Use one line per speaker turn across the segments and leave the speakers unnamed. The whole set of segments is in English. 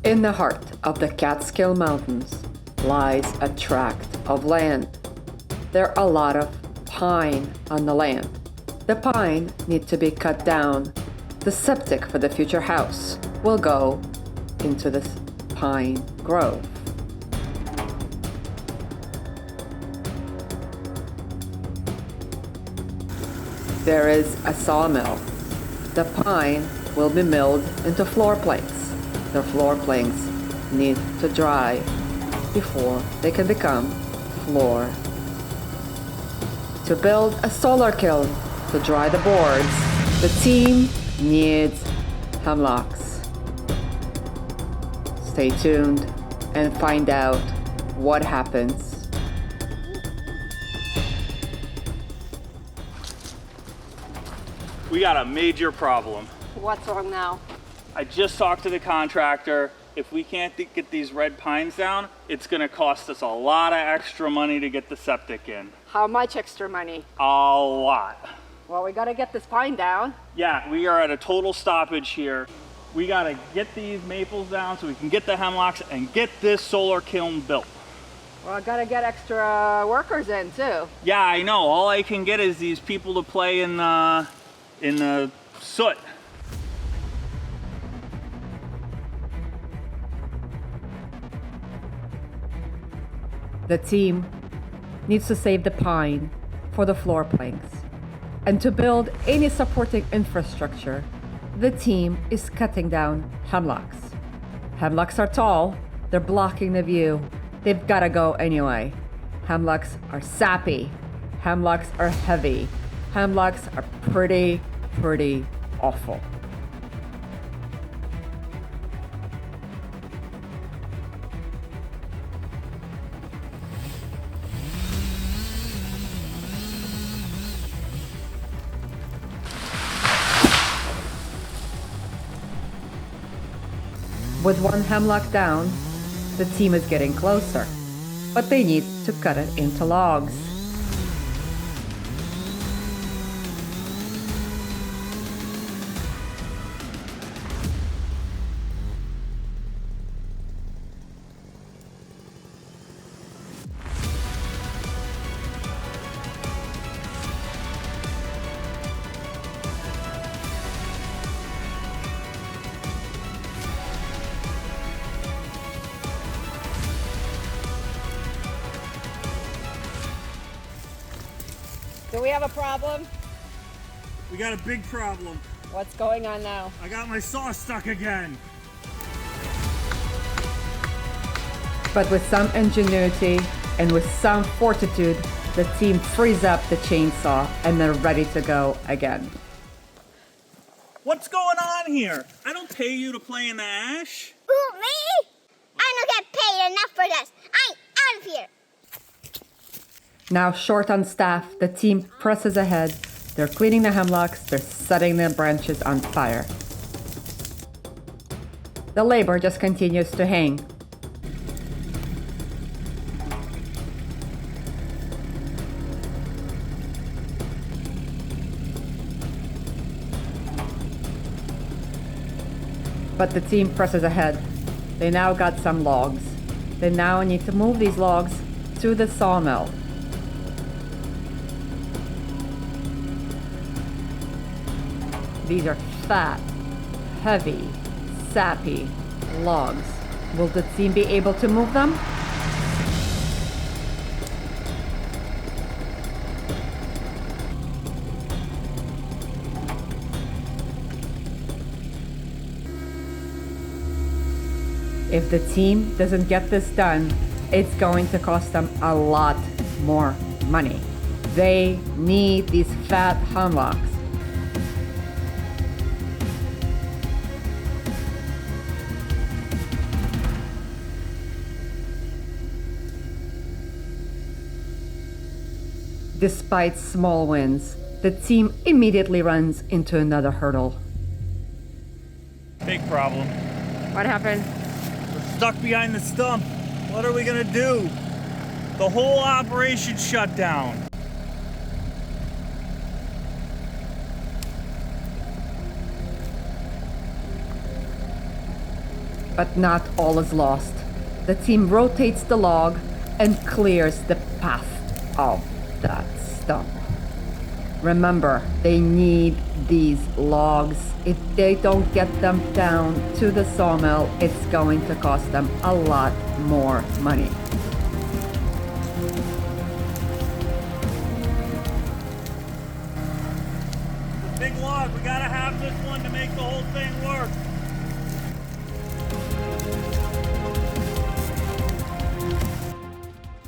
In the heart of the Catskill Mountains lies a tract of land. There are a lot of pine on the land. The pine needs to be cut down. The septic for the future house will go into this pine grove. There is a sawmill. The pine will be milled into floor planks. The floor planks need to dry before they can become floor. To build a solar kiln to dry the boards, the team needs hemlocks. Stay tuned and find out what happens.
We got a major problem.
What's wrong now?
I just talked to the contractor. If we can't get these red pines down, it's gonna cost us a lot of extra money to get the septic in.
How much extra money?
A lot.
Well, we gotta get this pine down.
Yeah, we are at a total stoppage here. We gotta get these maples down so we can get the hemlocks and get this solar kiln built.
Well, I gotta get extra workers in too.
Yeah, I know. All I can get is these people to play in the soot.
The team needs to save the pine for the floor planks. And to build any supporting infrastructure, the team is cutting down hemlocks. Hemlocks are tall, they're blocking the view. They've gotta go anyway. Hemlocks are sappy. Hemlocks are heavy. Hemlocks are pretty awful. With one hemlock down, the team is getting closer, but they need to cut it into logs.
Do we have a problem?
We got a big problem.
What's going on now?
I got my saw stuck again.
But with some ingenuity and with some fortitude, the team frees up the chainsaw and they're ready to go again.
What's going on here? I don't pay you to play in the ash.
Who, me? I don't get paid enough for this. I'm out of here.
Now short on staff, the team presses ahead. They're cleaning the hemlocks, they're setting the branches on fire. The labor just continues to hang. But the team presses ahead. They now got some logs. They now need to move these logs to the sawmill. These are fat, heavy, sappy logs. Will the team be able to move them? If the team doesn't get this done, it's going to cost them a lot more money. They need these fat hemlocks. Despite small wins, the team immediately runs into another hurdle.
Big problem.
What happened?
We're stuck behind the stump. What are we gonna do? The whole operation shut down.
But not all is lost. The team rotates the log and clears the path of that stump. Remember, they need these logs. If they don't get them down to the sawmill, it's going to cost them a lot more money.
Big log, we gotta have this one to make the whole thing work.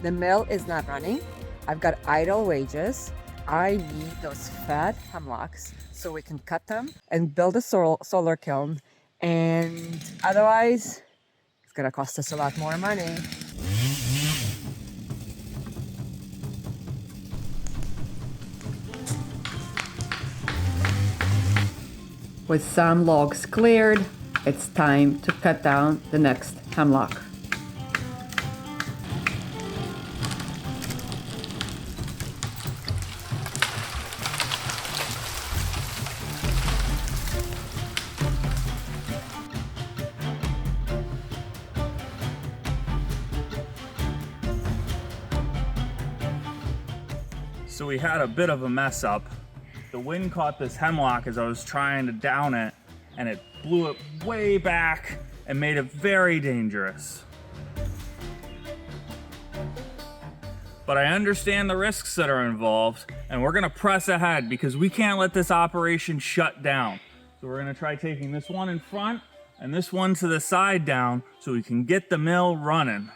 The mill is not running. I've got idle wages. I need those fat hemlocks so we can cut them and build a solar kiln. And otherwise, it's gonna cost us a lot more money.
With some logs cleared, it's time to cut down the next hemlock.
So we had a bit of a mess up. The wind caught this hemlock as I was trying to down it, and it blew it way back and made it very dangerous. But I understand the risks that are involved, and we're gonna press ahead because we can't let this operation shut down. So we're gonna try taking this one in front and this one to the side down so we can get the mill running.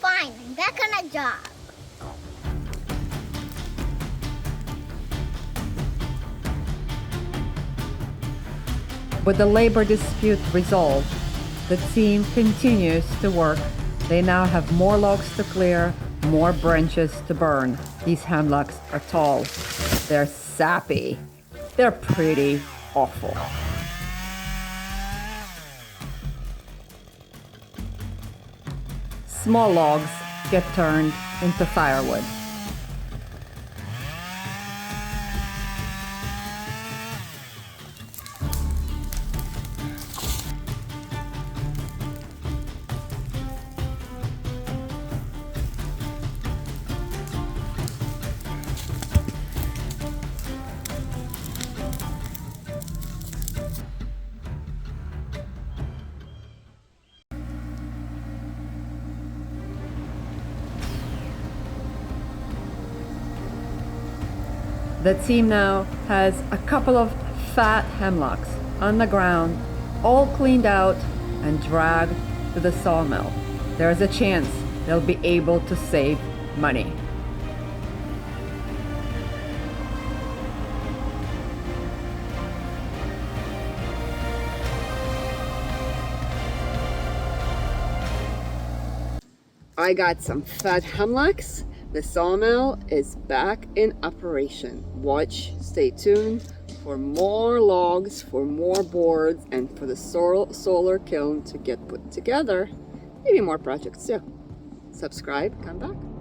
Fine, I'm back on the job.
With the labor dispute resolved, the team continues to work. They now have more logs to clear, more branches to burn. These hemlocks are tall. They're sappy. They're pretty awful. Small logs get turned into firewood. The team now has a couple of fat hemlocks on the ground, all cleaned out and dragged to the sawmill. There is a chance they'll be able to save money.
I got some fat hemlocks. The sawmill is back in operation. Watch, stay tuned for more logs, for more boards, and for the solar kiln to get put together. Maybe more projects too. Subscribe, come back.